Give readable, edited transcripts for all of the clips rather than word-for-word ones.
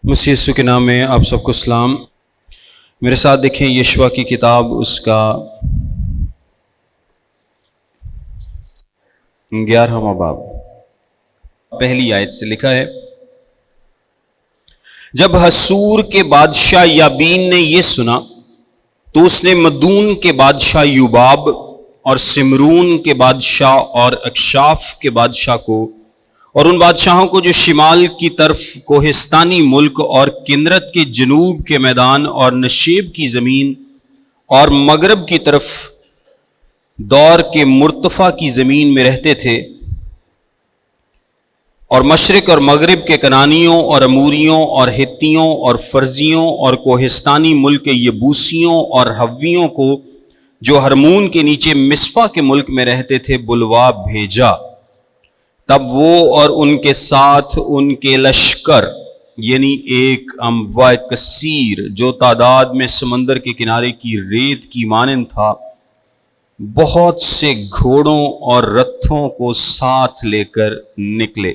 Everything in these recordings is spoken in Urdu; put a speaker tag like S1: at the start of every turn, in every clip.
S1: مسیح یسوع کے نام میں آپ سب کو سلام۔ میرے ساتھ دیکھیں یشوع کی کتاب، اس کا 11واں باب، پہلی آیت سے لکھا ہے: جب حسور کے بادشاہ یابین نے یہ سنا تو اس نے مدون کے بادشاہ یوباب اور سمرون کے بادشاہ اور اکشاف کے بادشاہ کو اور ان بادشاہوں کو جو شمال کی طرف کوہستانی ملک اور کندرت کے جنوب کے میدان اور نشیب کی زمین اور مغرب کی طرف دور کے مرتفع کی زمین میں رہتے تھے، اور مشرق اور مغرب کے کنانیوں اور اموریوں اور ہتیوں اور فرزیوں اور کوہستانی ملک کے یبوسیوں اور حویوں کو جو ہرمون کے نیچے مصفا کے ملک میں رہتے تھے بلوا بھیجا۔ تب وہ اور ان کے ساتھ ان کے لشکر، یعنی ایک امواء کثیر جو تعداد میں سمندر کے کنارے کی ریت کی مانند تھا، بہت سے گھوڑوں اور رتھوں کو ساتھ لے کر نکلے۔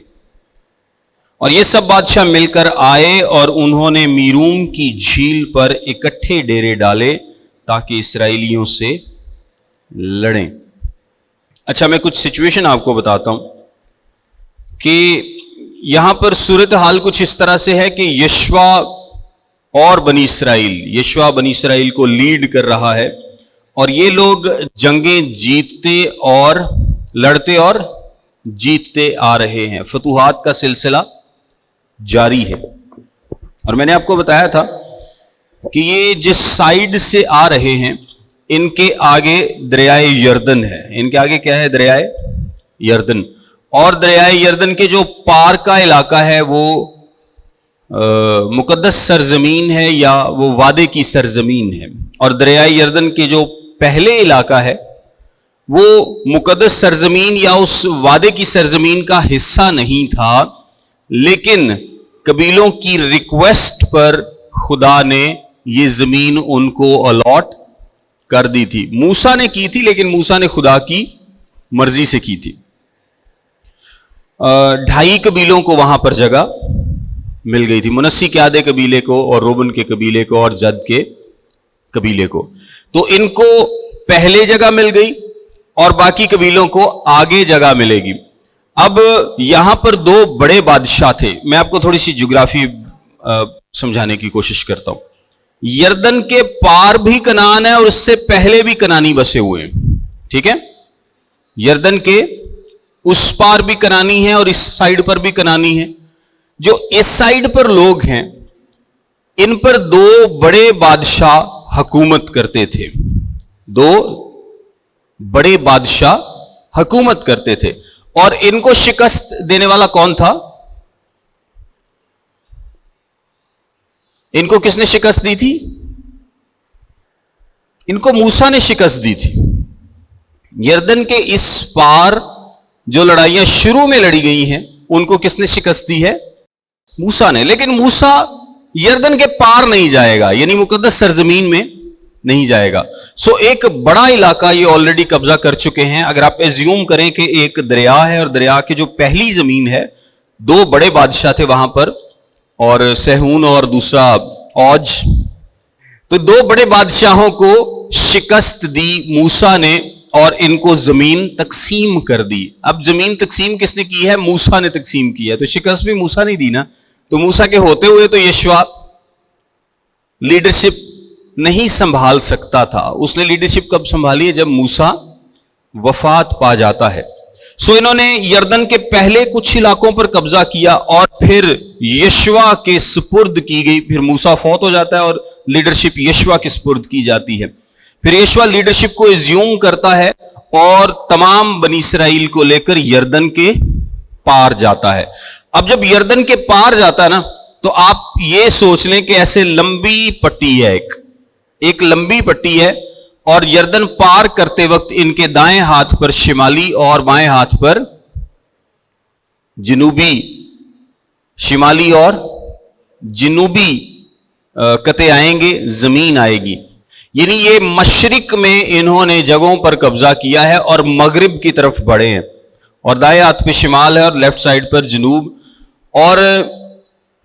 S1: اور یہ سب بادشاہ مل کر آئے اور انہوں نے میروم کی جھیل پر اکٹھے ڈیرے ڈالے تاکہ اسرائیلیوں سے لڑیں۔ اچھا، میں کچھ سچویشن آپ کو بتاتا ہوں کہ یہاں پر صورتحال کچھ اس طرح سے ہے کہ یشوع اور بنی اسرائیل کو لیڈ کر رہا ہے، اور یہ لوگ جنگیں جیتتے اور لڑتے اور جیتتے آ رہے ہیں، فتوحات کا سلسلہ جاری ہے۔ اور میں نے آپ کو بتایا تھا کہ یہ جس سائیڈ سے آ رہے ہیں ان کے آگے دریائے یردن ہے۔ ان کے آگے کیا ہے؟ دریائے یردن۔ اور دریائے یردن کے جو پار کا علاقہ ہے وہ مقدس سرزمین ہے یا وہ وعدے کی سرزمین ہے، اور دریائے یردن کے جو پہلے علاقہ ہے وہ مقدس سرزمین یا اس وعدے کی سرزمین کا حصہ نہیں تھا، لیکن قبیلوں کی ریکویسٹ پر خدا نے یہ زمین ان کو الاٹ کر دی تھی۔ موسیٰ نے کی تھی، لیکن موسیٰ نے خدا کی مرضی سے کی تھی۔ 2.5 قبیلوں کو وہاں پر جگہ مل گئی تھی، منسی کے آدھے قبیلے کو اور روبن کے قبیلے کو اور جد کے قبیلے کو۔ تو ان کو پہلے جگہ مل گئی اور باقی قبیلوں کو آگے جگہ ملے گی۔ اب یہاں پر 2 بڑے بادشاہ تھے۔ میں آپ کو تھوڑی سی جغرافی سمجھانے کی کوشش کرتا ہوں۔ یردن کے پار بھی کنعان ہے اور اس سے پہلے بھی کنعانی بسے ہوئے ہیں، ٹھیک ہے؟ یردن کے اس پار بھی کنعانی ہے اور اس سائیڈ پر بھی کنعانی ہے۔ جو اس سائیڈ پر لوگ ہیں ان پر 2 بڑے بادشاہ حکومت کرتے تھے، 2 بڑے بادشاہ حکومت کرتے تھے، اور ان کو شکست دینے والا کون تھا؟ ان کو کس نے شکست دی تھی؟ ان کو موسیٰ نے شکست دی تھی۔ یردن کے اس پار جو لڑائیاں شروع میں لڑی گئی ہیں ان کو کس نے شکست دی ہے؟ موسیٰ نے۔ لیکن موسیٰ یردن کے پار نہیں جائے گا، یعنی مقدس سرزمین میں نہیں جائے گا۔ سو ایک بڑا علاقہ یہ آلریڈی قبضہ کر چکے ہیں۔ اگر آپ ایزیوم کریں کہ ایک دریا ہے اور دریا کی جو پہلی زمین ہے 2 بڑے بادشاہ تھے وہاں پر، اور سہون اور دوسرا اوج، تو 2 بڑے بادشاہوں کو شکست دی موسیٰ نے اور ان کو زمین تقسیم کر دی۔ اب زمین تقسیم کس نے کی ہے؟ موسیٰ نے تقسیم کی ہے، تو شکست بھی موسیٰ نے دی نا۔ تو موسیٰ کے ہوتے ہوئے تو یشوع لیڈرشپ نہیں سنبھال سکتا تھا۔ اس نے لیڈرشپ کب سنبھالی ہے؟ جب موسیٰ وفات پا جاتا ہے۔ سو انہوں نے یردن کے پہلے کچھ علاقوں پر قبضہ کیا اور پھر یشوع کے سپرد کی گئی۔ پھر موسیٰ فوت ہو جاتا ہے اور لیڈرشپ یشوع کے سپرد کی جاتی ہے۔ پھر یشوع لیڈرشپ کو ایزیوم کرتا ہے اور تمام بنی اسرائیل کو لے کر یردن کے پار جاتا ہے۔ اب جب یردن کے پار جاتا ہے نا، تو آپ یہ سوچ لیں کہ ایسے لمبی پٹی ہے، ایک لمبی پٹی ہے، اور یردن پار کرتے وقت ان کے دائیں ہاتھ پر شمالی اور بائیں ہاتھ پر جنوبی، شمالی اور جنوبی قطعے آئیں گے، زمین آئے گی۔ یعنی یہ مشرق میں انہوں نے جگہوں پر قبضہ کیا ہے اور مغرب کی طرف بڑھے ہیں، اور دائیں ہاتھ پہ شمال ہے اور لیفٹ سائڈ پر جنوب۔ اور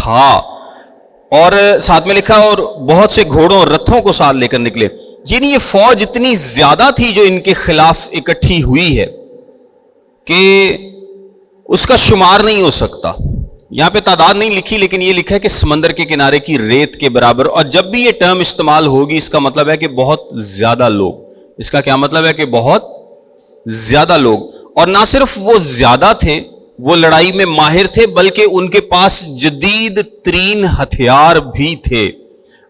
S1: تھا. اور ساتھ میں لکھا اور بہت سے گھوڑوں اور رتھوں کو ساتھ لے کر نکلے. یعنی یہ فوج اتنی زیادہ تھی جو ان کے خلاف اکٹھی ہوئی ہے کہ اس کا شمار نہیں ہو سکتا. یہاں پہ تعداد نہیں لکھی لیکن یہ لکھا ہے کہ سمندر کے کنارے کی ریت کے برابر. اور جب بھی یہ ٹرم استعمال ہوگی اس کا مطلب ہے کہ بہت زیادہ لوگ. اس کا کیا مطلب ہے؟ کہ بہت زیادہ لوگ. اور نہ صرف وہ زیادہ تھے، وہ لڑائی میں ماہر تھے، بلکہ ان کے پاس جدید ترین ہتھیار بھی تھے.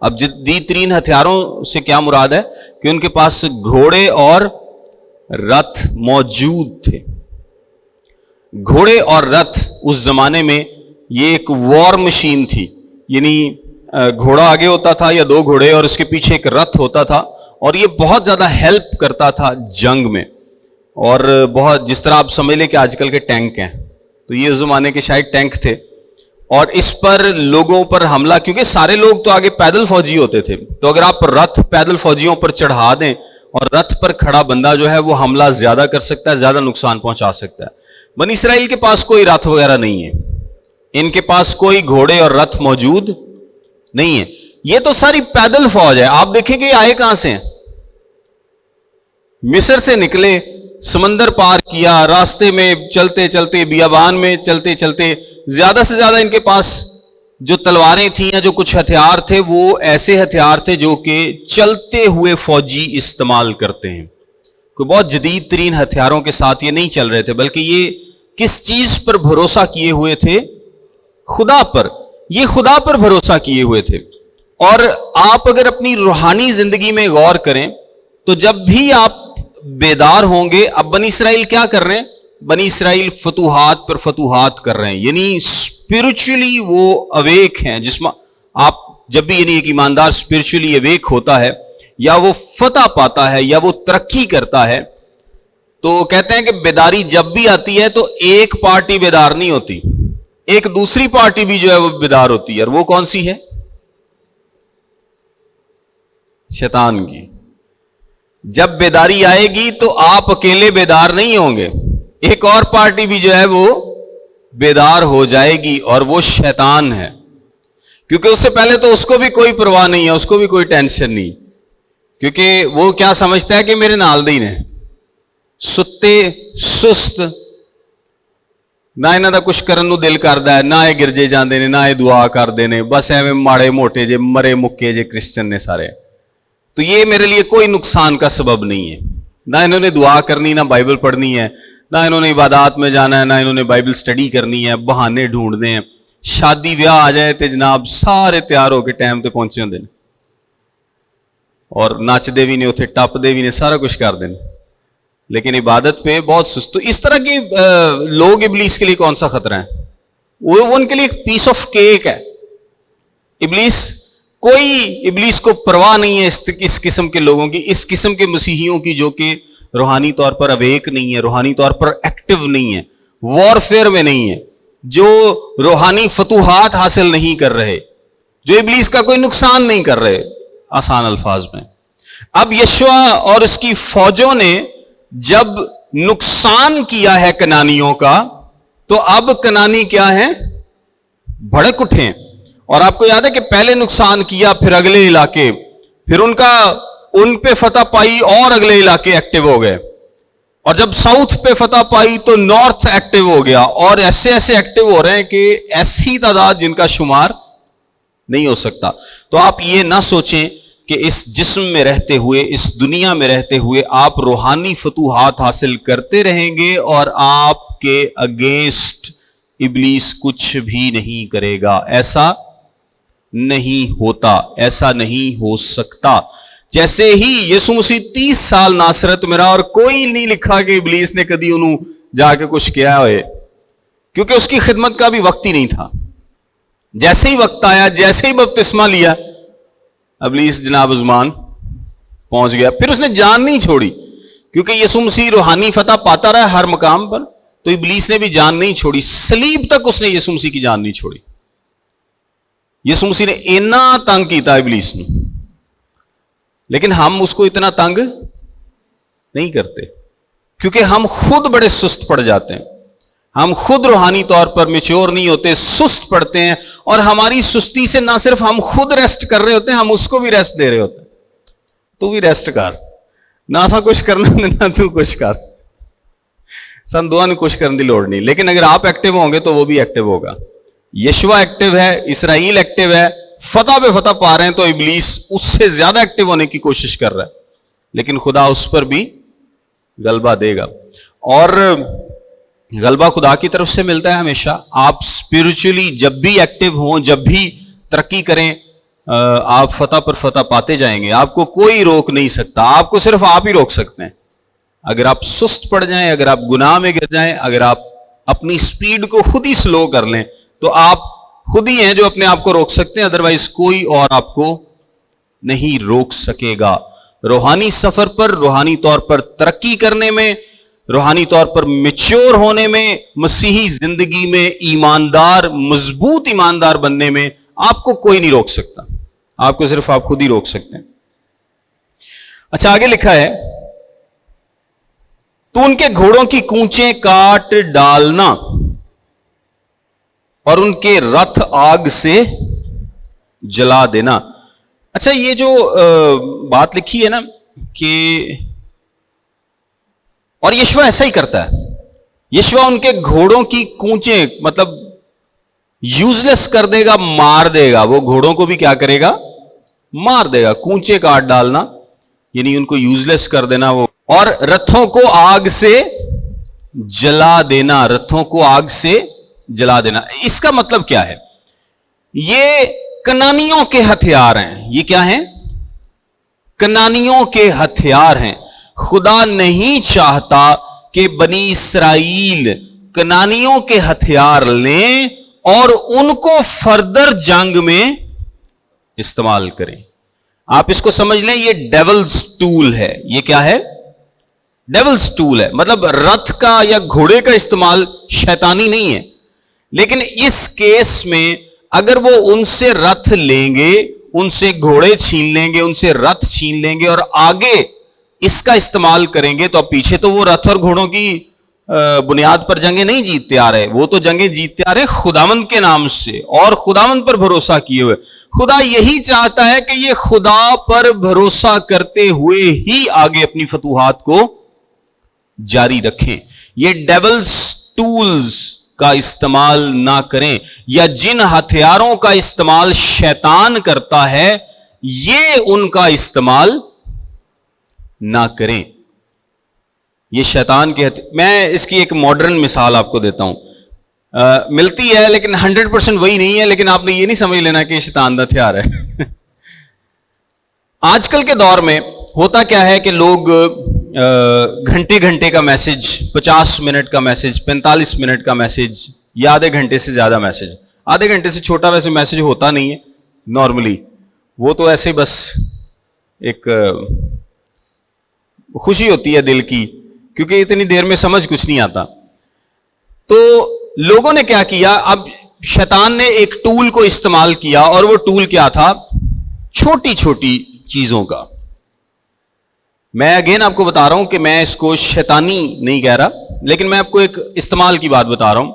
S1: اب جدید ترین ہتھیاروں سے کیا مراد ہے؟ کہ ان کے پاس گھوڑے اور رتھ موجود تھے. گھوڑے اور رتھ اس زمانے میں یہ ایک وار مشین تھی. یعنی گھوڑا آگے ہوتا تھا یا دو گھوڑے اور اس کے پیچھے ایک رتھ ہوتا تھا، اور یہ بہت زیادہ ہیلپ کرتا تھا جنگ میں. اور بہت، جس طرح آپ سمجھ لیں کہ آج کل کے ٹینک ہیں، تو یہ اس زمانے کے شاید ٹینک تھے. اور اس پر لوگوں پر حملہ، کیونکہ سارے لوگ تو آگے پیدل فوجی ہوتے تھے، تو اگر آپ رتھ پیدل فوجیوں پر چڑھا دیں اور رتھ پر کھڑا بندہ جو ہے وہ حملہ زیادہ کر سکتا ہے، زیادہ نقصان پہنچا سکتا ہے. بنی اسرائیل کے پاس کوئی رتھ وغیرہ نہیں ہے، ان کے پاس کوئی گھوڑے اور رتھ موجود نہیں ہے. یہ تو ساری پیدل فوج ہے. آپ دیکھیں کہ یہ آئے کہاں سے ہیں؟ مصر سے نکلے، سمندر پار کیا، راستے میں چلتے چلتے، بیابان میں چلتے چلتے، زیادہ سے زیادہ ان کے پاس جو تلواریں تھیں یا جو کچھ ہتھیار تھے وہ ایسے ہتھیار تھے جو کہ چلتے ہوئے فوجی استعمال کرتے ہیں. کوئی بہت جدید ترین ہتھیاروں کے ساتھ یہ نہیں چل رہے تھے، بلکہ یہ کس چیز پر بھروسہ کیے ہوئے تھے؟ خدا پر. یہ خدا پر بھروسہ کیے ہوئے تھے. اور آپ اگر اپنی روحانی زندگی میں غور کریں تو جب بھی آپ بیدار ہوں گے، اب بنی اسرائیل کیا کر رہے ہیں؟ بنی اسرائیل فتوحات پر فتوحات کر رہے ہیں. یعنی اسپرچولی وہ اویک ہیں. جس میں آپ جب بھی، یعنی ایک ایماندار اسپرچولی اویک ہوتا ہے یا وہ فتح پاتا ہے یا وہ ترقی کرتا ہے، تو کہتے ہیں کہ بیداری جب بھی آتی ہے تو ایک پارٹی بیدار نہیں ہوتی، ایک دوسری پارٹی بھی جو ہے وہ بیدار ہوتی ہے. اور وہ کون سی ہے؟ شیطان کی. جب بیداری آئے گی تو آپ اکیلے بیدار نہیں ہوں گے، ایک اور پارٹی بھی جو ہے وہ بیدار ہو جائے گی، اور وہ شیطان ہے. کیونکہ اس سے پہلے تو اس کو بھی کوئی پرواہ نہیں ہے، اس کو بھی کوئی ٹینشن نہیں، کیونکہ وہ کیا سمجھتا ہے کہ میرے نال دے نے ستے سست، نہ انہاں دا کچھ کرن نو دل کردا ہے، نہ یہ گرجے جاندے نے، نہ یہ دعا کردے نے، بس ایویں ماڑے موٹے جے مرے مکے جے کرسچن نے سارے. تو یہ میرے لیے کوئی نقصان کا سبب نہیں ہے. نہ انہوں نے دعا کرنی، نہ بائبل پڑھنی ہے، نہ انہوں نے عبادات میں جانا ہے، نہ انہوں نے بائبل سٹڈی کرنی ہے. بہانے ڈھونڈنے ہیں. شادی بیاہ آ جائے تے جناب سارے تیار ہو کے ٹائم تے پہنچے ہوندے نے، اور نچدے بھی نے، اتنے ٹپدے بھی نے، سارا کچھ کر دیں، لیکن عبادت پہ بہت سست. تو اس طرح کے لوگ ابلیس کے لیے کون سا خطرہ ہے؟ وہ ان کے لیے ایک پیس آف کیک ہے. ابلیس کو پرواہ نہیں ہے اس قسم کے لوگوں کی، اس قسم کے مسیحیوں کی جو کہ روحانی طور پر اویک نہیں ہے، روحانی طور پر ایکٹیو نہیں ہے، وارفیئر میں نہیں ہے، جو روحانی فتوحات حاصل نہیں کر رہے، جو ابلیس کا کوئی نقصان نہیں کر رہے، آسان الفاظ میں. اب یشوع اور اس کی فوجوں نے جب نقصان کیا ہے کنانیوں کا، تو اب کنانی کیا ہے؟ بھڑک اٹھے ہیں. اور آپ کو یاد ہے کہ پہلے نقصان کیا، پھر اگلے علاقے، پھر ان پہ فتح پائی اور اگلے علاقے ایکٹیو ہو گئے، اور جب ساؤتھ پہ فتح پائی تو نارتھ ایکٹیو ہو گیا، اور ایسے ایسے ایکٹیو ہو رہے ہیں کہ ایسی تعداد جن کا شمار نہیں ہو سکتا. تو آپ یہ نہ سوچیں کہ اس جسم میں رہتے ہوئے، اس دنیا میں رہتے ہوئے آپ روحانی فتوحات حاصل کرتے رہیں گے اور آپ کے اگینسٹ ابلیس کچھ بھی نہیں کرے گا. ایسا نہیں ہوتا، ایسا نہیں ہو سکتا. جیسے ہی یسوع مسیح 30 سال ناصرت میں رہا، اور کوئی نہیں لکھا کہ ابلیس نے کدی انہوں جا کے کچھ کیا ہوئے، کیونکہ اس کی خدمت کا بھی وقت ہی نہیں تھا. جیسے ہی وقت آیا، جیسے ہی بپتسمہ لیا، ابلیس جناب عثمان پہنچ گیا. پھر اس نے جان نہیں چھوڑی، کیونکہ یسوع مسیح روحانی فتح پاتا رہا ہر مقام پر، تو ابلیس نے بھی جان نہیں چھوڑی. صلیب تک اس نے یسوع مسیح کی جان نہیں چھوڑی. یسوع مسیح نے اتنا تنگ کیتا ابلیس نے، لیکن ہم اس کو اتنا تنگ نہیں کرتے، کیونکہ ہم خود بڑے سست پڑ جاتے ہیں. ہم خود روحانی طور پر میچور نہیں ہوتے، سست پڑتے ہیں، اور ہماری سستی سے نہ صرف ہم خود ریسٹ کر رہے ہوتے ہیں، ہم اس کو بھی ریسٹ دے رہے ہوتے ہیں. تو بھی ریسٹ کر، نہ تھا کچھ کرنا نہ تو کچھ کر، سن دعا نے کچھ کرنے کی لوڑ نہیں. لیکن اگر آپ ایکٹیو ہوں گے تو وہ بھی ایکٹیو ہوگا. یشوع ایکٹیو ہے، اسرائیل ایکٹیو ہے، فتح پہ فتح پا رہے ہیں، تو ابلیس اس سے زیادہ ایکٹیو ہونے کی کوشش کر رہا ہے، لیکن خدا اس پر بھی غلبہ دے گا. اور غلبہ خدا کی طرف سے ملتا ہے ہمیشہ. آپ اسپرچولی جب بھی ایکٹیو ہوں، جب بھی ترقی کریں، آپ فتح پر فتح پاتے جائیں گے. آپ کو کوئی روک نہیں سکتا، آپ کو صرف آپ ہی روک سکتے ہیں. اگر آپ سست پڑ جائیں، اگر آپ گناہ میں گر جائیں، اگر آپ اپنی سپیڈ کو خود ہی سلو کر لیں، تو آپ خود ہی ہیں جو اپنے آپ کو روک سکتے ہیں، ادروائز کوئی اور آپ کو نہیں روک سکے گا. روحانی سفر پر، روحانی طور پر ترقی کرنے میں، روحانی طور پر میچور ہونے میں، مسیحی زندگی میں ایماندار، مضبوط ایماندار بننے میں آپ کو کوئی نہیں روک سکتا. آپ کو صرف آپ خود ہی روک سکتے ہیں. اچھا، آگے لکھا ہے، تو ان کے گھوڑوں کی کونچیں کاٹ ڈالنا اور ان کے رتھ آگ سے جلا دینا. اچھا، یہ جو بات لکھی ہے نا کہ، اور یشوع ایسا ہی کرتا ہے. یشوع ان کے گھوڑوں کی کونچیں مطلب یوز لیس کر دے گا، مار دے گا. وہ گھوڑوں کو بھی کیا کرے گا؟ مار دے گا. کونچے کاٹ ڈالنا یعنی ان کو یوز لیس کر دینا. وہ اور رتھوں کو آگ سے جلا دینا، رتھوں کو آگ سے جلا دینا. اس کا مطلب کیا ہے؟ یہ کنانیوں کے ہتھیار ہیں. یہ کیا ہیں؟ کنانیوں کے ہتھیار ہیں. خدا نہیں چاہتا کہ بنی اسرائیل کنانیوں کے ہتھیار لیں اور ان کو فردر جنگ میں استعمال کریں. آپ اس کو سمجھ لیں، یہ ڈیولز ٹول ہے. یہ کیا ہے؟ ڈیولز ٹول ہے. مطلب رتھ کا یا گھوڑے کا استعمال شیطانی نہیں ہے، لیکن اس کیس میں اگر وہ ان سے رتھ لیں گے، ان سے گھوڑے چھین لیں گے، ان سے رتھ چھین لیں گے اور آگے اس کا استعمال کریں گے، تو اب پیچھے تو وہ رتھ اور گھوڑوں کی بنیاد پر جنگیں نہیں جیتتے آ رہے. وہ تو جنگیں جیتتے آ رہے خداوند کے نام سے اور خداوند پر بھروسہ کیے ہوئے. خدا یہی چاہتا ہے کہ یہ خدا پر بھروسہ کرتے ہوئے ہی آگے اپنی فتوحات کو جاری رکھیں. یہ ڈیولز ٹولز کا استعمال نہ کریں، یا جن ہتھیاروں کا استعمال شیطان کرتا ہے یہ ان کا استعمال نہ کریں. یہ شیطان کے میں اس کی ایک ماڈرن مثال آپ کو دیتا ہوں. ملتی ہے لیکن 100% وہی نہیں ہے، لیکن آپ نے یہ نہیں سمجھ لینا کہ یہ شیطان کا ہتھیار ہے. آج کل کے دور میں ہوتا کیا ہے کہ لوگ گھنٹے گھنٹے کا میسج، 50 منٹ کا میسج، 45 منٹ کا میسج، یا آدھے گھنٹے سے زیادہ میسج. آدھے گھنٹے سے چھوٹا ویسے میسج ہوتا نہیں ہے نارملی، وہ تو ایسے بس ایک خوشی ہوتی ہے دل کی، کیونکہ اتنی دیر میں سمجھ کچھ نہیں آتا. تو لوگوں نے کیا کیا؟ اب شیطان نے ایک ٹول کو استعمال کیا، اور وہ ٹول کیا تھا؟ چھوٹی چھوٹی چیزوں کا. میں اگین آپ کو بتا رہا ہوں کہ میں اس کو شیطانی نہیں کہہ رہا، لیکن میں آپ کو ایک استعمال کی بات بتا رہا ہوں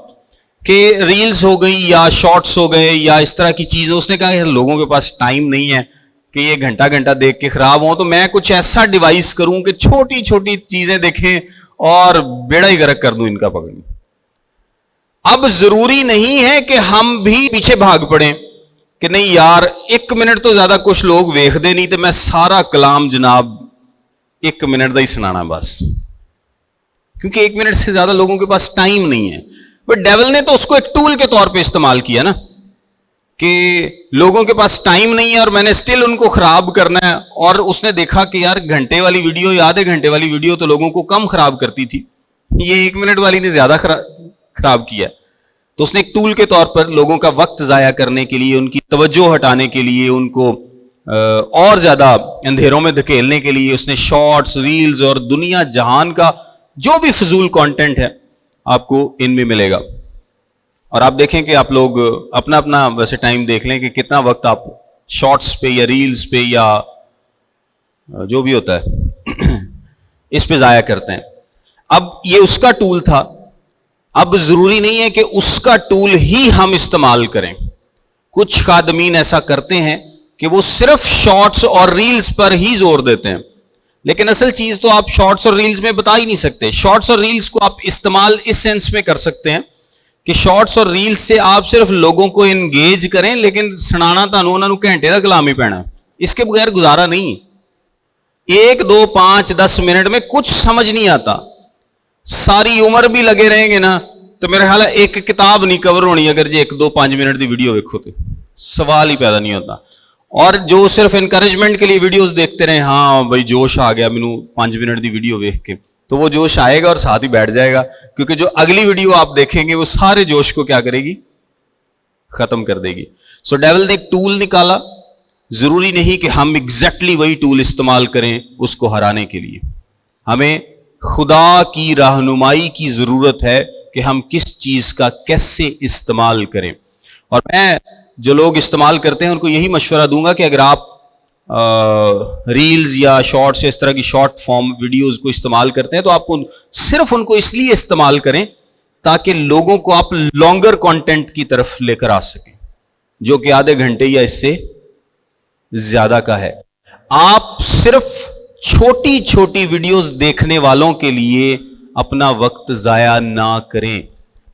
S1: کہ ریلز ہو گئی یا شارٹس ہو گئے یا اس طرح کی چیزیں. اس نے کہا کہ لوگوں کے پاس ٹائم نہیں ہے کہ یہ گھنٹہ گھنٹہ دیکھ کے خراب ہوں، تو میں کچھ ایسا ڈیوائس کروں کہ چھوٹی چھوٹی چیزیں دیکھیں اور بیڑا ہی غرق کر دوں ان کا پکڑوں. اب ضروری نہیں ہے کہ ہم بھی پیچھے بھاگ پڑیں کہ نہیں یار 1 منٹ تو زیادہ کچھ لوگ ویکھ دے نہیں تو میں سارا کلام جناب 1 منٹ دا ہی سنانا بس، کیونکہ 1 منٹ سے زیادہ لوگوں کے پاس ٹائم نہیں ہے. بٹ ڈیول نے تو اس کو ایک ٹول کے طور پہ استعمال کیا نا، کہ لوگوں کے پاس ٹائم نہیں ہے اور میں نے سٹل ان کو خراب کرنا ہے. اور اس نے دیکھا کہ یار گھنٹے والی ویڈیو یا آدھے گھنٹے والی ویڈیو تو لوگوں کو کم خراب کرتی تھی، یہ 1 منٹ والی نے زیادہ خراب کیا. تو اس نے ایک ٹول کے طور پر لوگوں کا وقت ضائع کرنے کے لیے، ان کی توجہ ہٹانے کے لیے، ان کو اور زیادہ اندھیروں میں دھکیلنے کے لیے اس نے شارٹس، ریلز اور دنیا جہان کا جو بھی فضول کانٹینٹ ہے آپ کو ان میں ملے گا. اور آپ دیکھیں کہ آپ لوگ اپنا اپنا ویسے ٹائم دیکھ لیں کہ کتنا وقت آپ شارٹس پہ یا ریلز پہ یا جو بھی ہوتا ہے اس پہ ضائع کرتے ہیں. اب یہ اس کا ٹول تھا. اب ضروری نہیں ہے کہ اس کا ٹول ہی ہم استعمال کریں. کچھ خادمین ایسا کرتے ہیں کہ وہ صرف شارٹس اور ریلز پر ہی زور دیتے ہیں، لیکن اصل چیز تو آپ شارٹس اور ریلز میں بتا ہی نہیں سکتے. شارٹس اور ریلز کو آپ استعمال اس سینس میں کر سکتے ہیں کہ شارٹس اور ریلز سے آپ صرف لوگوں کو انگیج کریں، لیکن سنانا تانوں انہاں نوں گھنٹے دا کلام ہی پینا، اس کے بغیر گزارا نہیں ہے. 1 2 5 10 منٹ میں کچھ سمجھ نہیں آتا. ساری عمر بھی لگے رہیں گے نا تو میرا خیال ہے ایک کتاب نہیں کور ہونی اگر جی 1 2 5 منٹ دی ویڈیو دیکھو تو سوال ہی پیدا نہیں ہوتا. اور جو صرف انکریجمنٹ کے لیے ویڈیوز دیکھتے رہے، ہاں بھائی جوش آ گیا مینوں 5 منٹ دی ویڈیو دیکھ کے، تو وہ جوش آئے گا اور ساتھ ہی بیٹھ جائے گا، کیونکہ جو اگلی ویڈیو آپ دیکھیں گے وہ سارے جوش کو کیا کرے گی؟ ختم کر دے گی. سو ڈیول نے ایک ٹول نکالا. ضروری نہیں کہ ہم ایگزیکٹلی وہی ٹول استعمال کریں اس کو ہرانے کے لیے. ہمیں خدا کی رہنمائی کی ضرورت ہے کہ ہم کس چیز کا کیسے استعمال کریں. اور میں جو لوگ استعمال کرتے ہیں ان کو یہی مشورہ دوں گا کہ اگر آپ ریلز یا شارٹس اس طرح کی شارٹ فارم ویڈیوز کو استعمال کرتے ہیں تو آپ صرف ان کو اس لیے استعمال کریں تاکہ لوگوں کو آپ لانگر کانٹینٹ کی طرف لے کر آ سکیں، جو کہ آدھے گھنٹے یا اس سے زیادہ کا ہے. آپ صرف چھوٹی چھوٹی ویڈیوز دیکھنے والوں کے لیے اپنا وقت ضائع نہ کریں.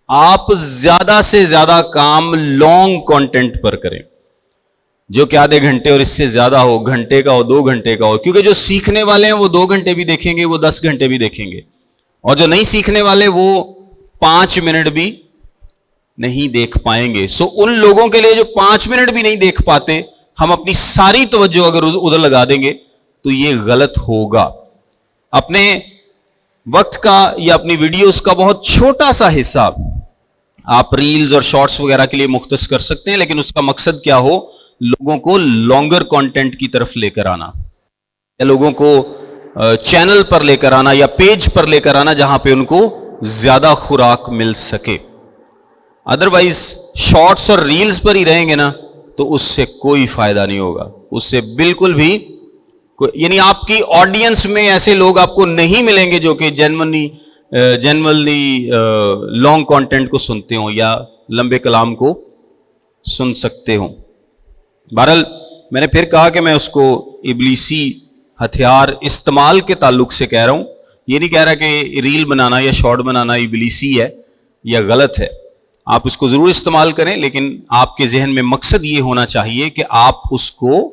S1: آپ زیادہ سے زیادہ کام لانگ کانٹینٹ پر کریں، جو کہ آدھے گھنٹے اور اس سے زیادہ ہو، گھنٹے کا ہو، 2 گھنٹے کا ہو. کیونکہ جو سیکھنے والے ہیں وہ 2 گھنٹے بھی دیکھیں گے، وہ 10 گھنٹے بھی دیکھیں گے، اور جو نہیں سیکھنے والے وہ 5 منٹ بھی نہیں دیکھ پائیں گے. سو ان لوگوں کے لیے جو 5 منٹ بھی نہیں دیکھ پاتے، ہم اپنی ساری توجہ اگر ادھر لگا دیں گے تو یہ غلط ہوگا. اپنے وقت کا یا اپنی ویڈیوز کا بہت چھوٹا سا حصہ آپ ریلز اور شارٹس وغیرہ کے لیے مختص کر سکتے ہیں، لیکن اس کا مقصد کیا ہو؟ لوگوں کو لانگر کانٹینٹ کی طرف لے کر آنا، یا لوگوں کو چینل پر لے کر آنا یا پیج پر لے کر آنا جہاں پہ ان کو زیادہ خوراک مل سکے. ادروائز شارٹس اور ریلز پر ہی رہیں گے نا تو اس سے کوئی فائدہ نہیں ہوگا. اس سے بالکل بھی یعنی آپ کی آڈینس میں ایسے لوگ آپ کو نہیں ملیں گے جو کہ جنرلی لانگ کانٹینٹ کو سنتے ہوں یا لمبے کلام کو سن سکتے ہوں. بہرحال میں نے پھر کہا کہ میں اس کو ابلیسی ہتھیار استعمال کے تعلق سے کہہ رہا ہوں. یہ نہیں کہہ رہا کہ ریل بنانا یا شارٹ بنانا ابلیسی ہے یا غلط ہے. آپ اس کو ضرور استعمال کریں، لیکن آپ کے ذہن میں مقصد یہ ہونا چاہیے کہ آپ اس کو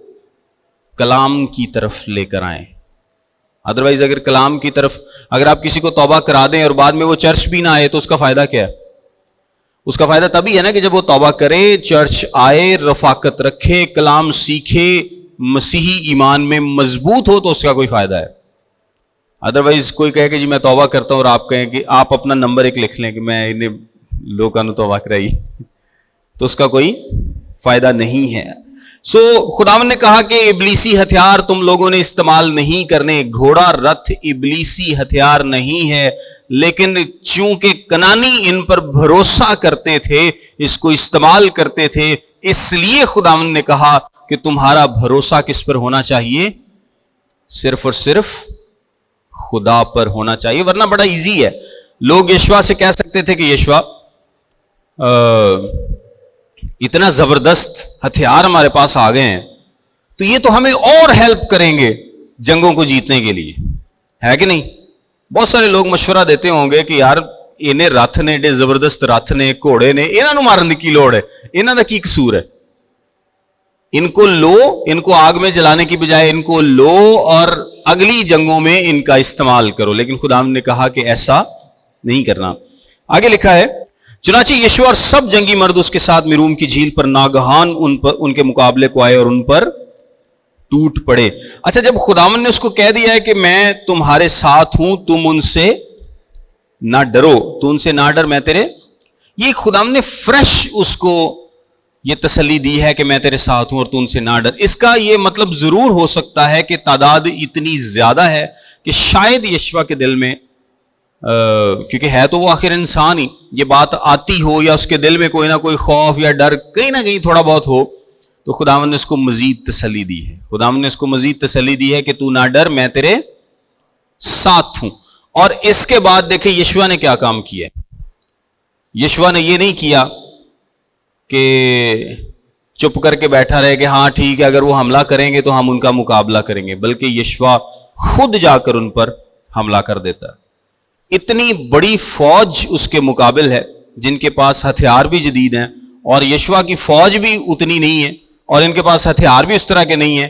S1: کلام کی طرف لے کر آئیں. ادروائز اگر کلام کی طرف اگر آپ کسی کو توبہ کرا دیں اور بعد میں وہ چرچ بھی نہ آئے تو اس کا فائدہ کیا ہے؟ اس کا فائدہ تبھی ہے نا کہ جب وہ توبہ کرے، چرچ آئے، رفاقت رکھے، کلام سیکھے، مسیحی ایمان میں مضبوط ہو تو اس کا کوئی فائدہ ہے. ادروائز کوئی کہے کہ جی میں توبہ کرتا ہوں اور آپ کہیں کہ آپ اپنا نمبر 1 لکھ لیں کہ میں انہیں لوگوں نے توبہ کرائی، تو اس کا کوئی فائدہ نہیں ہے. سو خداوند نے کہا کہ ابلیسی ہتھیار تم لوگوں نے استعمال نہیں کرنے. گھوڑا رتھ ابلیسی ہتھیار نہیں ہے، لیکن چونکہ کنانی ان پر بھروسہ کرتے تھے، اس کو استعمال کرتے تھے، اس لیے خداوند نے کہا کہ تمہارا بھروسہ کس پر ہونا چاہیے؟ صرف اور صرف خدا پر ہونا چاہیے. ورنہ بڑا ایزی ہے. لوگ یشوع سے کہہ سکتے تھے کہ یشوع اتنا زبردست ہتھیار ہمارے پاس آ گئے ہیں تو یہ تو ہمیں اور ہیلپ کریں گے جنگوں کو جیتنے کے لیے، ہے کہ نہیں؟ بہت سارے لوگ مشورہ دیتے ہوں گے کہ یار انہیں رتھ نے، ایڈے زبردست رتھ نے، گھوڑے نے، انہاں نوں مارن دی کی لوڑ ہے؟ انہاں دا کی قصور ہے؟ ان کو لو، ان کو آگ میں جلانے کی بجائے ان کو لو اور اگلی جنگوں میں ان کا استعمال کرو. لیکن خدا نے کہا کہ ایسا نہیں کرنا. آگے لکھا ہے چنانچہ یشوع اور سب جنگی مرد اس کے ساتھ میروم کی جھیل پر ناگہان ان کے مقابلے کو آئے اور ان پر ٹوٹ پڑے. اچھا، جب خداوند نے اس کو کہہ دیا ہے کہ میں تمہارے ساتھ ہوں، تم ان سے نہ ڈرو، تو ان سے نہ ڈر، میں تیرے، یہ خداوند نے فریش اس کو یہ تسلی دی ہے کہ میں تیرے ساتھ ہوں اور تو ان سے نہ ڈر. اس کا یہ مطلب ضرور ہو سکتا ہے کہ تعداد اتنی زیادہ ہے کہ شاید یشوع کے دل میں کیونکہ ہے تو وہ آخر انسان ہی، یہ بات آتی ہو یا اس کے دل میں کوئی نہ کوئی خوف یا ڈر کہیں نہ کہیں تھوڑا بہت ہو، تو خداوند نے اس کو مزید تسلی دی ہے. خداوند نے اس کو مزید تسلی دی ہے کہ تو نہ ڈر، میں تیرے ساتھ ہوں. اور اس کے بعد دیکھیں یشوع نے کیا کام کیا ہے. یشوا نے یہ نہیں کیا کہ چپ کر کے بیٹھا رہے کہ ہاں ٹھیک ہے اگر وہ حملہ کریں گے تو ہم ان کا مقابلہ کریں گے، بلکہ یشوا خود جا کر ان پر حملہ کر دیتا ہے۔ اتنی بڑی فوج اس کے مقابل ہے جن کے پاس ہتھیار بھی جدید ہیں، اور یشوا کی فوج بھی اتنی نہیں ہے اور ان کے پاس ہتھیار بھی اس طرح کے نہیں ہیں،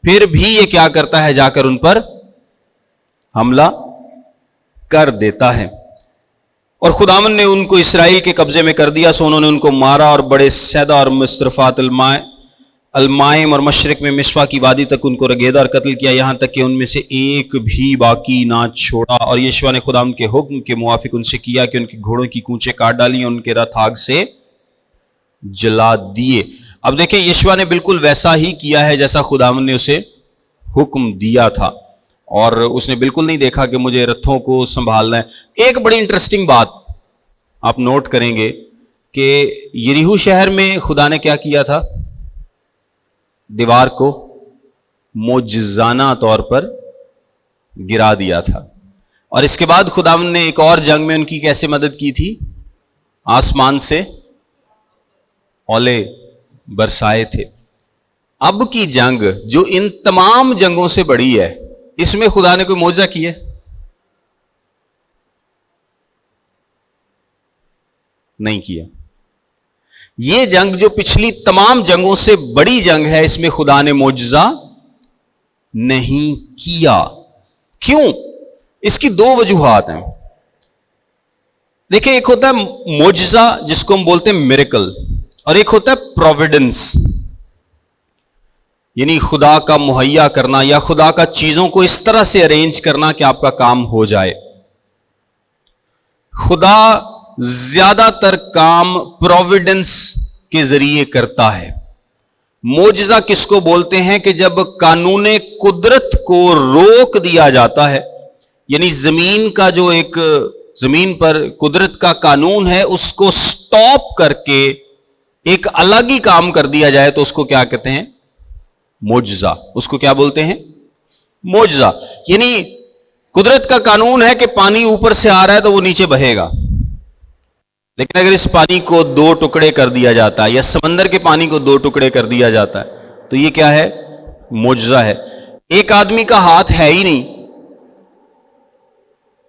S1: پھر بھی یہ کیا کرتا ہے، جا کر ان پر حملہ کر دیتا ہے۔ اور خداوند نے ان کو اسرائیل کے قبضے میں کر دیا، سو انہوں نے ان کو مارا اور بڑے سیدا اور مصرفات المائم اور مشرق میں مصفا کی وادی تک ان کو رگیدا اور قتل کیا، یہاں تک کہ ان میں سے ایک بھی باقی نہ چھوڑا۔ اور یشوا نے خداوند کے حکم کے موافق ان سے کیا کہ ان کے گھوڑوں کی کونچیں کاٹ ڈالی اور ان کے رتھ آگ سے جلا دیے۔ اب دیکھیں یشوا نے بالکل ویسا ہی کیا ہے جیسا خداوند نے اسے حکم دیا تھا، اور اس نے بالکل نہیں دیکھا کہ مجھے رتھوں کو سنبھالنا ہے۔ ایک بڑی انٹرسٹنگ بات آپ نوٹ کریں گے کہ یریحو شہر میں خدا نے کیا کیا تھا، دیوار کو معجزانہ طور پر گرا دیا تھا، اور اس کے بعد خداوند نے ایک اور جنگ میں ان کی کیسے مدد کی تھی، آسمان سے اولے برسائے تھے۔ اب کی جنگ جو ان تمام جنگوں سے بڑی ہے، اس میں خدا نے کوئی معجزہ کیا ہے؟ نہیں کیا۔ یہ جنگ جو پچھلی تمام جنگوں سے بڑی جنگ ہے، اس میں خدا نے معجزہ نہیں کیا۔ کیوں؟ اس کی دو وجوہات ہیں۔ دیکھیں، ایک ہوتا ہے معجزہ جس کو ہم بولتے ہیں میریکل، اور ایک ہوتا ہے پروویڈنس، یعنی خدا کا مہیا کرنا یا خدا کا چیزوں کو اس طرح سے ارینج کرنا کہ آپ کا کام ہو جائے۔ خدا زیادہ تر کام پروویڈنس کے ذریعے کرتا ہے۔ معجزہ کس کو بولتے ہیں کہ جب قانون قدرت کو روک دیا جاتا ہے، یعنی زمین کا جو ایک زمین پر قدرت کا قانون ہے اس کو سٹاپ کر کے ایک الگ ہی کام کر دیا جائے تو اس کو کیا کہتے ہیں، معجزہ۔ اس کو کیا بولتے ہیں، معجزہ۔ یعنی قدرت کا قانون ہے کہ پانی اوپر سے آ رہا ہے تو وہ نیچے بہے گا، لیکن اگر اس پانی کو دو ٹکڑے کر دیا جاتا ہے یا سمندر کے پانی کو دو ٹکڑے کر دیا جاتا ہے تو یہ کیا ہے، معجزہ ہے۔ ایک آدمی کا ہاتھ ہے ہی نہیں،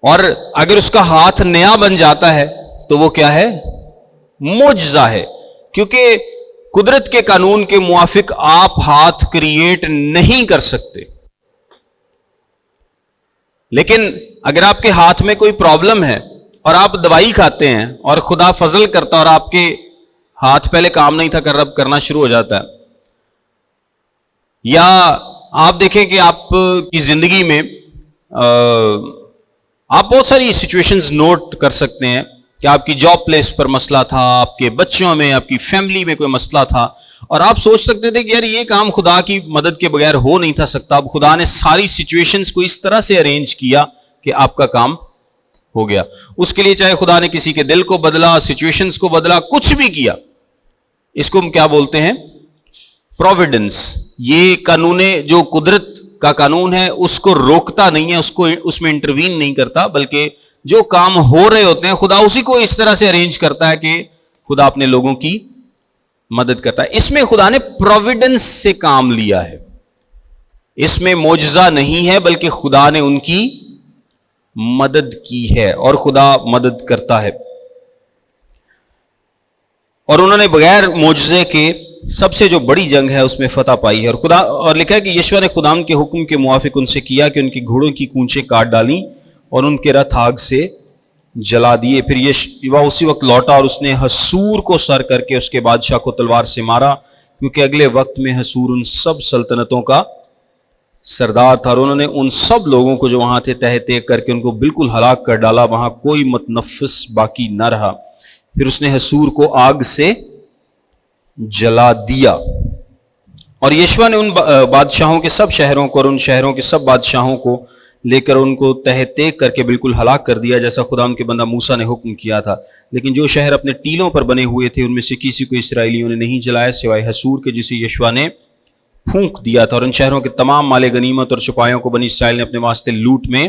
S1: اور اگر اس کا ہاتھ نیا بن جاتا ہے تو وہ کیا ہے، معجزہ ہے، کیونکہ قدرت کے قانون کے موافق آپ ہاتھ کریٹ نہیں کر سکتے۔ لیکن اگر آپ کے ہاتھ میں کوئی پرابلم ہے اور آپ دوائی کھاتے ہیں اور خدا فضل کرتا اور آپ کے ہاتھ پہلے کام نہیں تھا اب کرنا شروع ہو جاتا ہے، یا آپ دیکھیں کہ آپ کی زندگی میں آپ بہت ساری سچویشنز نوٹ کر سکتے ہیں کہ آپ کی جاب پلیس پر مسئلہ تھا، آپ کے بچوں میں، آپ کی فیملی میں کوئی مسئلہ تھا، اور آپ سوچ سکتے تھے کہ یار یہ کام خدا کی مدد کے بغیر ہو نہیں تھا سکتا۔ اب خدا نے ساری سچویشنز کو اس طرح سے ارینج کیا کہ آپ کا کام ہو گیا۔ اس کے لیے چاہے خدا نے کسی کے دل کو بدلا، سچویشنز کو بدلا، کچھ بھی کیا، اس کو ہم کیا بولتے ہیں، پروویڈنس۔ یہ قانون جو قدرت کا قانون ہے اس کو روکتا نہیں ہے، اس میں انٹروین نہیں کرتا، بلکہ جو کام ہو رہے ہوتے ہیں خدا اسی کو اس طرح سے ارینج کرتا ہے کہ خدا اپنے لوگوں کی مدد کرتا ہے۔ اس میں خدا نے پروویڈنس سے کام لیا ہے، اس میں معجزہ نہیں ہے، بلکہ خدا نے ان کی مدد کی ہے، اور خدا مدد کرتا ہے۔ اور انہوں نے بغیر معجزے کے سب سے جو بڑی جنگ ہے اس میں فتح پائی ہے، اور لکھا ہے کہ یشوع نے خداوند کے حکم کے موافق ان سے کیا کہ ان کے گھوڑوں کی کونچیں کاٹ ڈالیں اور ان کے رتھ آگ سے جلا دیے۔ پھر یشوع اسی وقت لوٹا اور اس نے حسور کو سر کر کے اس کے بادشاہ کو تلوار سے مارا، کیونکہ اگلے وقت میں حسور ان سب سلطنتوں کا سردار تھا، اور انہوں نے ان سب لوگوں کو جو وہاں تھے تہہ تیگ کر کے ان کو بالکل ہلاک کر ڈالا، وہاں کوئی متنفس باقی نہ رہا۔ پھر اس نے حسور کو آگ سے جلا دیا، اور یشوع نے ان بادشاہوں کے سب شہروں کو اور ان شہروں کے سب بادشاہوں کو لے کر ان کو تہہ تیگ کر کے بالکل ہلاک کر دیا، جیسا خدا ان کے بندہ موسیٰ نے حکم کیا تھا۔ لیکن جو شہر اپنے ٹیلوں پر بنے ہوئے تھے ان میں سے کسی کو اسرائیلیوں نے نہیں جلایا سوائے حسور کے، جسے یشوع نے پھونک دیا تھا، اور ان شہروں کے تمام مال غنیمت اور چھپایوں کو بنی اسرائیل نے اپنے واسطے لوٹ میں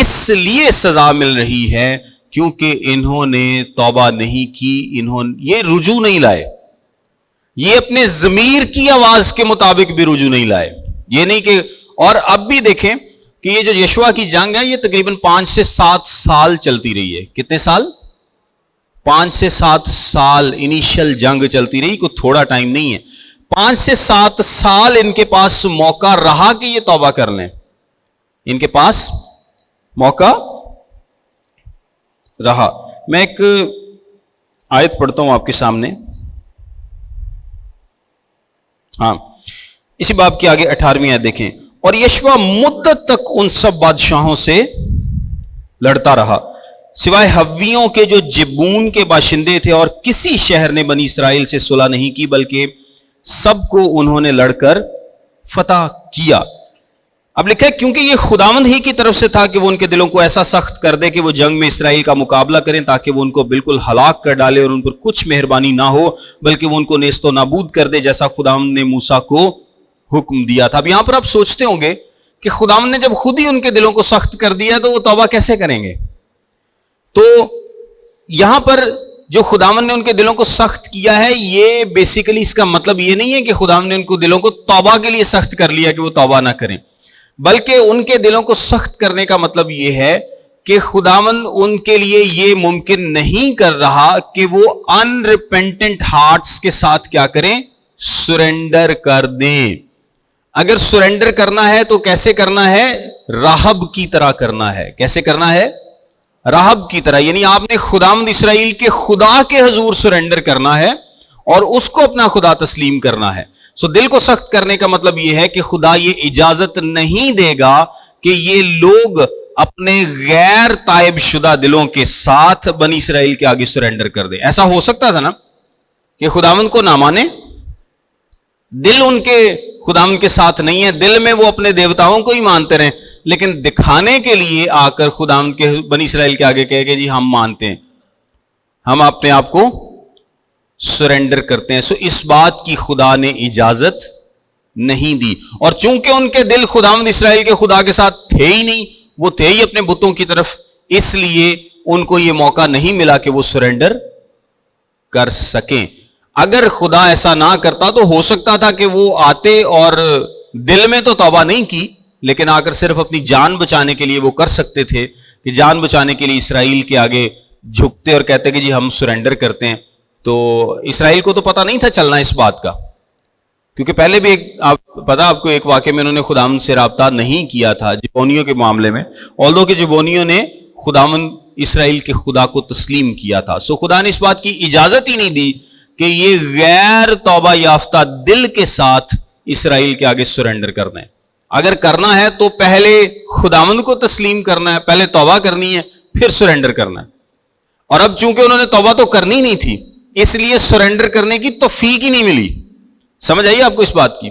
S1: اس لیے سزا مل رہی ہے کیونکہ انہوں نے توبہ نہیں کی، یہ رجوع نہیں لائے، یہ اپنے ضمیر کی آواز کے مطابق بھی رجوع نہیں لائے. یہ نہیں کہ، اور اب بھی دیکھیں کہ یہ جو یشوع کی جنگ ہے یہ تقریباً 5 سے 7 سال چلتی رہی ہے. کتنے سال؟ 5 سے 7 سال انیشل جنگ چلتی رہی، کوئی تھوڑا ٹائم نہیں ہے. 5 سے 7 سال ان کے پاس موقع رہا کہ یہ توبہ کر لیں، ان کے پاس موقع رہا. میں ایک آیت پڑھتا ہوں آپ کے سامنے. ہاں، اسی باب کے آگے 18ویں آیت دیکھیں. اور یشوع مدت تک ان سب بادشاہوں سے لڑتا رہا سوائے حویوں کے جو جبون کے باشندے تھے، اور کسی شہر نے بنی اسرائیل سے صلح نہیں کی بلکہ سب کو انہوں نے لڑ کر فتح کیا. اب لکھا ہے کیونکہ یہ خداوند ہی کی طرف سے تھا کہ وہ ان کے دلوں کو ایسا سخت کر دے کہ وہ جنگ میں اسرائیل کا مقابلہ کریں، تاکہ وہ ان کو بالکل ہلاک کر ڈالے اور ان پر کچھ مہربانی نہ ہو بلکہ وہ ان کو نیست و نابود کر دے، جیسا خداوند نے موسیٰ کو حکم دیا تھا. اب یہاں پر آپ سوچتے ہوں گے کہ خداوند نے جب خود ہی ان کے دلوں کو سخت کر دیا تو وہ توبہ کیسے کریں گے؟ تو یہاں پر جو خداوند نے ان کے دلوں کو سخت کیا ہے، یہ بیسیکلی اس کا مطلب یہ نہیں ہے کہ خداوند نے ان کو دلوں کو توبہ کے لیے سخت کر لیا کہ وہ توبہ نہ کریں، بلکہ ان کے دلوں کو سخت کرنے کا مطلب یہ ہے کہ خداوند ان کے لیے یہ ممکن نہیں کر رہا کہ وہ ان ریپینٹنٹ ہارٹس کے ساتھ کیا کریں؟ سرنڈر کر دیں. اگر سرنڈر کرنا ہے تو کیسے کرنا ہے؟ راہب کی طرح کرنا ہے. کیسے کرنا ہے؟ راہب کی طرح. یعنی آپ نے خداوند اسرائیل کے خدا کے حضور سرنڈر کرنا ہے اور اس کو اپنا خدا تسلیم کرنا ہے. دل کو سخت کرنے کا مطلب یہ ہے کہ خدا یہ اجازت نہیں دے گا کہ یہ لوگ اپنے غیر تائب شدہ دلوں کے ساتھ بنی اسرائیل کے آگے سرنڈر کر دیں. ایسا ہو سکتا تھا نا کہ خداوند کو نہ مانے، دل ان کے خداوند کے ساتھ نہیں ہے، دل میں وہ اپنے دیوتاؤں کو ہی مانتے رہیں، لیکن دکھانے کے لیے آ کر خداوند کے بنی اسرائیل کے آگے کہے کہ جی ہم مانتے ہیں، ہم اپنے آپ کو سرنڈر کرتے ہیں. اس بات کی خدا نے اجازت نہیں دی. اور چونکہ ان کے دل خداوند اسرائیل کے خدا کے ساتھ تھے ہی نہیں، وہ تھے ہی اپنے بتوں کی طرف، اس لیے ان کو یہ موقع نہیں ملا کہ وہ سرنڈر کر سکیں. اگر خدا ایسا نہ کرتا تو ہو سکتا تھا کہ وہ آتے اور دل میں تو توبہ نہیں کی، لیکن آ کر صرف اپنی جان بچانے کے لیے وہ کر سکتے تھے کہ جان بچانے کے لیے اسرائیل کے آگے جھکتے اور کہتے کہ جی ہم سرنڈر کرتے ہیں. تو اسرائیل کو تو پتہ نہیں تھا چلنا اس بات کا، کیونکہ پہلے بھی آپ کو ایک واقعے میں انہوں نے خداوند سے رابطہ نہیں کیا تھا جبونیوں کے معاملے میں، اولدو کہ جبونیوں نے خداوند اسرائیل کے خدا کو تسلیم کیا تھا. خدا نے اس بات کی اجازت ہی نہیں دی کہ یہ غیر توبہ یافتہ دل کے ساتھ اسرائیل کے آگے سرنڈر کرنا ہے. اگر کرنا ہے تو پہلے خداوند کو تسلیم کرنا ہے، پہلے توبہ کرنی ہے، پھر سرنڈر کرنا ہے. اور اب چونکہ انہوں نے توبہ تو کرنی نہیں تھی، اس لیے سرنڈر کرنے کی توفیق ہی نہیں ملی. سمجھ آئیے آپ کو اس بات کی؟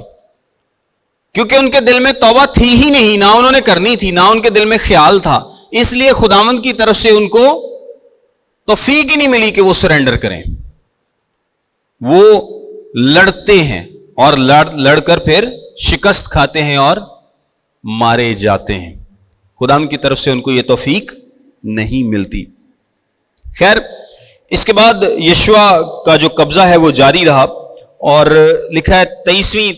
S1: کیونکہ ان کے دل میں توبہ تھی ہی نہیں، نہ انہوں نے کرنی تھی، نہ ان کے دل میں خیال تھا، اس لیے خداوند کی طرف سے ان کو توفیق ہی نہیں ملی کہ وہ سرنڈر کریں. وہ لڑتے ہیں اور لڑ کر پھر شکست کھاتے ہیں اور مارے جاتے ہیں. خداوند کی طرف سے ان کو یہ توفیق نہیں ملتی. خیر، اس کے بعد یشوع کا جو قبضہ ہے وہ جاری رہا، اور لکھا ہے 23ویں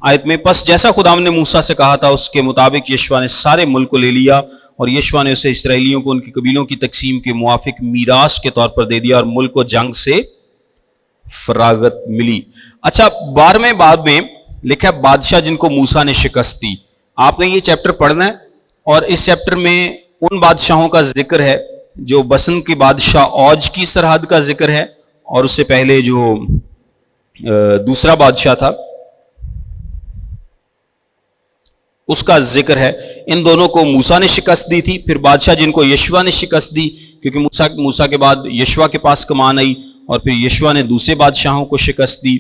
S1: آیت میں، پس جیسا خداوند نے موسیٰ سے کہا تھا اس کے مطابق یشوع نے سارے ملک کو لے لیا، اور یشوع نے اسے اسرائیلیوں کو ان کی قبیلوں کی تقسیم کے موافق میراث کے طور پر دے دیا، اور ملک کو جنگ سے فراغت ملی. اچھا، 12ویں باب میں لکھا ہے بادشاہ جن کو موسیٰ نے شکست دی. آپ نے یہ چیپٹر پڑھنا ہے، اور اس چیپٹر میں ان بادشاہوں کا ذکر ہے جو بسن کے بادشاہ اوج کی سرحد کا ذکر ہے، اور اس سے پہلے جو دوسرا بادشاہ تھا اس کا ذکر ہے. ان دونوں کو موسیٰ نے شکست دی تھی. پھر بادشاہ جن کو یشوع نے شکست دی، کیونکہ موسیٰ کے بعد یشوع کے پاس کمان آئی، اور پھر یشوع نے دوسرے بادشاہوں کو شکست دی.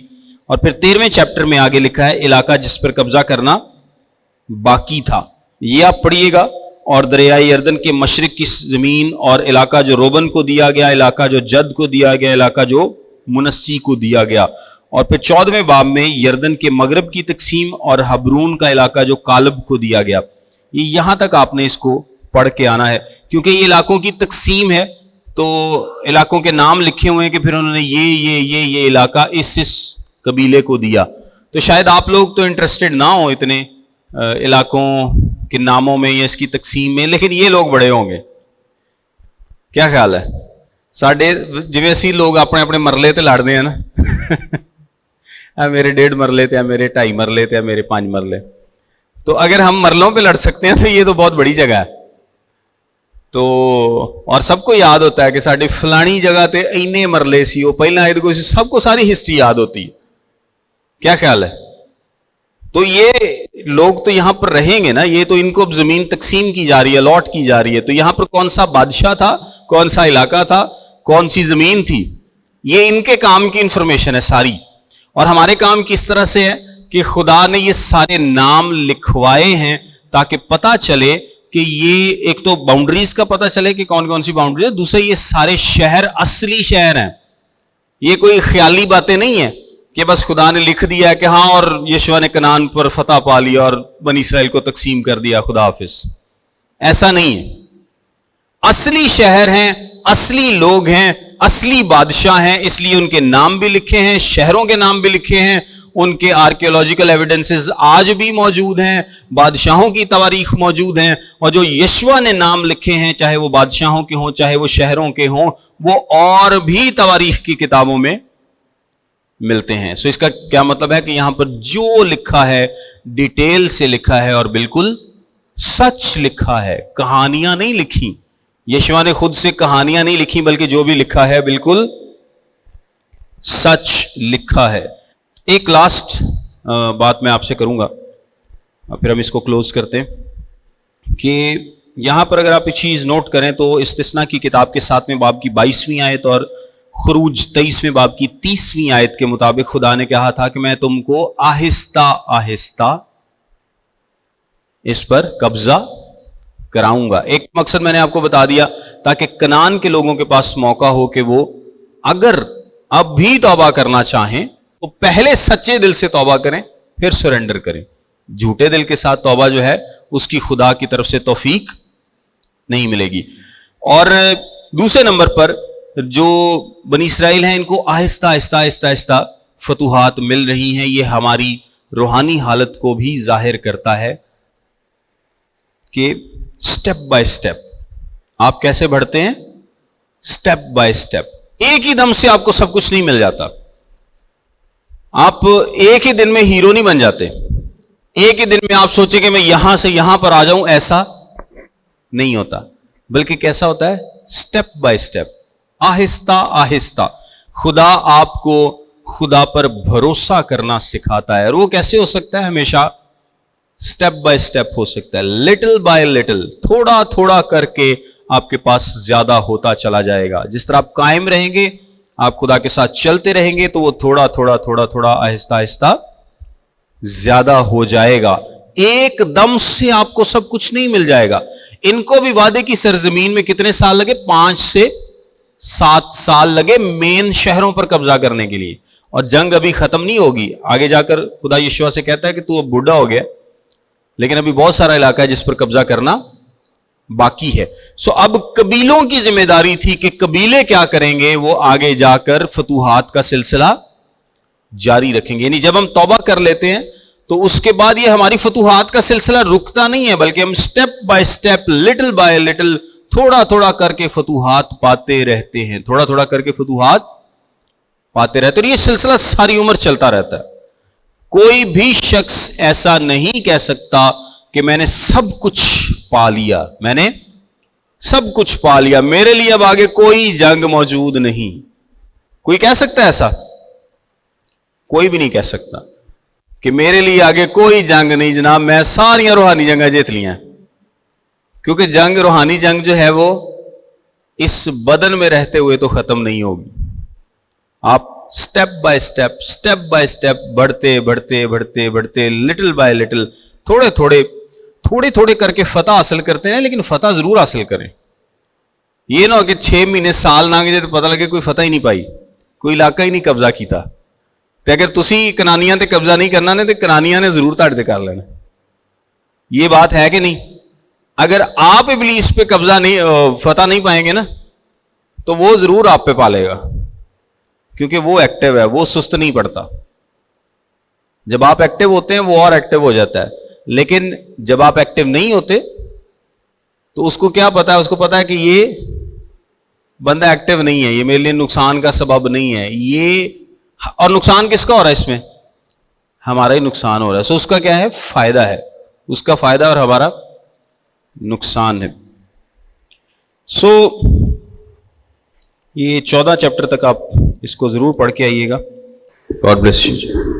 S1: اور پھر 13ویں چیپٹر میں آگے لکھا ہے علاقہ جس پر قبضہ کرنا باقی تھا. یہ آپ پڑھیے گا. اور دریائے یردن کے مشرق کی زمین، اور علاقہ جو روبن کو دیا گیا، علاقہ جو جد کو دیا گیا، علاقہ جو منسی کو دیا گیا. اور پھر 14ویں باب میں یردن کے مغرب کی تقسیم اور حبرون کا علاقہ جو کالب کو دیا گیا. یہاں تک آپ نے اس کو پڑھ کے آنا ہے، کیونکہ یہ علاقوں کی تقسیم ہے تو علاقوں کے نام لکھے ہوئے ہیں کہ پھر انہوں نے یہ علاقہ اس قبیلے کو دیا. تو شاید آپ لوگ تو انٹرسٹڈ نہ ہوں اتنے علاقوں کے ناموں میں یا اس کی تقسیم میں، لیکن یہ لوگ بڑے ہوں گے. کیا خیال ہے؟ ساڈے جویں اسی لوگ اپنے اپنے مرلے تے لڑتے ہیں نا میرے 1.5 مرلے تے میرے 2.5 مرلے تے میرے 5 مرلے. تو اگر ہم مرلوں پہ لڑ سکتے ہیں تو یہ تو بہت بڑی جگہ ہے. تو اور سب کو یاد ہوتا ہے کہ ساڈی فلانی جگہ تے اینے مرلے سی، وہ پہلا آئے تو سب کو ساری ہسٹری یاد ہوتی ہے. کیا خیال ہے؟ تو یہ لوگ تو یہاں پر رہیں گے نا، یہ تو ان کو زمین تقسیم کی جا رہی ہے، الاٹ کی جا رہی ہے. تو یہاں پر کون سا بادشاہ تھا، کون سا علاقہ تھا، کون سی زمین تھی، یہ ان کے کام کی انفارمیشن ہے ساری. اور ہمارے کام کس طرح سے ہے کہ خدا نے یہ سارے نام لکھوائے ہیں تاکہ پتہ چلے کہ یہ ایک تو باؤنڈریز کا پتہ چلے کہ کون کون سی باؤنڈری ہے، دوسرے یہ سارے شہر اصلی شہر ہیں. یہ کوئی خیالی باتیں نہیں ہیں کہ بس خدا نے لکھ دیا کہ ہاں اور یشوع نے کنعان پر فتح پا لیا اور بنی اسرائیل کو تقسیم کر دیا، خدا حافظ. ایسا نہیں ہے. اصلی شہر ہیں، اصلی لوگ ہیں، اصلی بادشاہ ہیں، اس لیے ان کے نام بھی لکھے ہیں، شہروں کے نام بھی لکھے ہیں، ان کے آرکیولوجیکل ایویڈنسز آج بھی موجود ہیں، بادشاہوں کی تواریخ موجود ہیں. اور جو یشوع نے نام لکھے ہیں، چاہے وہ بادشاہوں کے ہوں چاہے وہ شہروں کے ہوں، وہ اور بھی تواریخ کی کتابوں میں ملتے ہیں. سو اس کا کیا مطلب ہے کہ یہاں پر جو لکھا ہے ڈیٹیل سے لکھا ہے اور بالکل سچ لکھا ہے، کہانیاں نہیں لکھی. یشوع نے خود سے کہانیاں نہیں لکھی، بلکہ جو بھی لکھا ہے بالکل سچ لکھا ہے. ایک لاسٹ بات میں آپ سے کروں گا، پھر ہم اس کو کلوز کرتے ہیں کہ یہاں پر اگر آپ یہ چیز نوٹ کریں تو استثناء کی کتاب کے 7ویں باب کی 22ویں آیت اور خروج 23ویں باب کی 30ویں آیت کے مطابق خدا نے کہا تھا کہ میں تم کو آہستہ آہستہ اس پر قبضہ کراؤں گا. ایک مقصد میں نے آپ کو بتا دیا تاکہ کنعان کے لوگوں کے پاس موقع ہو کہ وہ اگر اب بھی توبہ کرنا چاہیں تو پہلے سچے دل سے توبہ کریں، پھر سرنڈر کریں. جھوٹے دل کے ساتھ توبہ جو ہے اس کی خدا کی طرف سے توفیق نہیں ملے گی. اور دوسرے نمبر پر جو بنی اسرائیل ہیں ان کو آہستہ آہستہ آہستہ آہستہ فتوحات مل رہی ہیں. یہ ہماری روحانی حالت کو بھی ظاہر کرتا ہے کہ سٹیپ بائی سٹیپ آپ کیسے بڑھتے ہیں. Step by step. ایک ہی دم سے آپ کو سب کچھ نہیں مل جاتا. آپ ایک ہی دن میں ہیرو نہیں بن جاتے. ایک ہی دن میں آپ سوچیں کہ میں یہاں سے یہاں پر آ جاؤں، ایسا نہیں ہوتا. بلکہ کیسا ہوتا ہے؟ سٹیپ بائی سٹیپ، آہستہ آہستہ. خدا آپ کو خدا پر بھروسہ کرنا سکھاتا ہے. اور وہ کیسے ہو سکتا ہے؟ ہمیشہ سٹیپ بائی سٹیپ ہو سکتا ہے. لٹل بائی لٹل، تھوڑا تھوڑا کر کے آپ کے پاس زیادہ ہوتا چلا جائے گا. جس طرح آپ قائم رہیں گے، آپ خدا کے ساتھ چلتے رہیں گے تو وہ تھوڑا تھوڑا تھوڑا تھوڑا آہستہ آہستہ زیادہ ہو جائے گا. ایک دم سے آپ کو سب کچھ نہیں مل جائے گا. ان کو بھی وعدے کی سرزمین میں کتنے سال لگے؟ 5 سے 7 سال لگے مین شہروں پر قبضہ کرنے کے لیے. اور جنگ ابھی ختم نہیں ہوگی. آگے جا کر خدا یشوع سے کہتا ہے کہ تو اب بوڑھا ہو گیا، لیکن ابھی بہت سارا علاقہ ہے جس پر قبضہ کرنا باقی ہے. سو اب قبیلوں کی ذمہ داری تھی کہ قبیلے کیا کریں گے؟ وہ آگے جا کر فتوحات کا سلسلہ جاری رکھیں گے. یعنی جب ہم توبہ کر لیتے ہیں تو اس کے بعد یہ ہماری فتوحات کا سلسلہ رکتا نہیں ہے، بلکہ ہم step by step, little by little, تھوڑا تھوڑا کر کے فتوحات پاتے رہتے ہیں. تھوڑا تھوڑا کر کے فتوحات پاتے رہتے ہیں. اور یہ سلسلہ ساری عمر چلتا رہتا ہے. کوئی بھی شخص ایسا نہیں کہہ سکتا کہ میں نے سب کچھ پا لیا، میں نے سب کچھ پا لیا، میرے لیے اب آگے کوئی جنگ موجود نہیں. کوئی کہہ سکتا ہے ایسا؟ کوئی بھی نہیں کہہ سکتا کہ میرے لیے آگے کوئی جنگ نہیں جناب، میں ساری روحانی جنگیں جیت لیا. کیونکہ جنگ، روحانی جنگ جو ہے وہ اس بدن میں رہتے ہوئے تو ختم نہیں ہوگی. آپ سٹیپ بائی سٹیپ بڑھتے بڑھتے بڑھتے بڑھتے، لٹل بائی لٹل، تھوڑے تھوڑے کر کے فتح حاصل کرتے ہیں. لیکن فتح ضرور حاصل کریں. یہ نہ ہو کہ 6 مہینے سال نہ گئے تو پتہ لگے کوئی فتح ہی نہیں پائی، کوئی علاقہ ہی نہیں قبضہ کیتا. تو اگر تسی کنانیاں تے قبضہ نہیں کرنا نے تو کنانیاں نے ضرور تاڑ تے کر لینا. یہ بات ہے کہ نہیں؟ اگر آپ ابلیس پہ قبضہ نہیں فتح نہیں پائیں گے نا تو وہ ضرور آپ پہ پالے گا، کیونکہ وہ ایکٹیو ہے، وہ سست نہیں پڑتا. جب آپ ایکٹیو ہوتے ہیں وہ اور ایکٹیو ہو جاتا ہے، لیکن جب آپ ایکٹیو نہیں ہوتے تو اس کو کیا پتا ہے؟ اس کو پتا ہے کہ یہ بندہ ایکٹیو نہیں ہے، یہ میرے لیے نقصان کا سبب نہیں ہے، یہ اور نقصان کس کا ہو رہا ہے؟ اس میں ہمارا ہی نقصان ہو رہا ہے. سو اس کا کیا ہے؟ فائدہ ہے، اس کا فائدہ اور ہمارا نقصان ہے. سو یہ 14 چیپٹر تک آپ اس کو ضرور پڑھ کے آئیے گا. God bless you.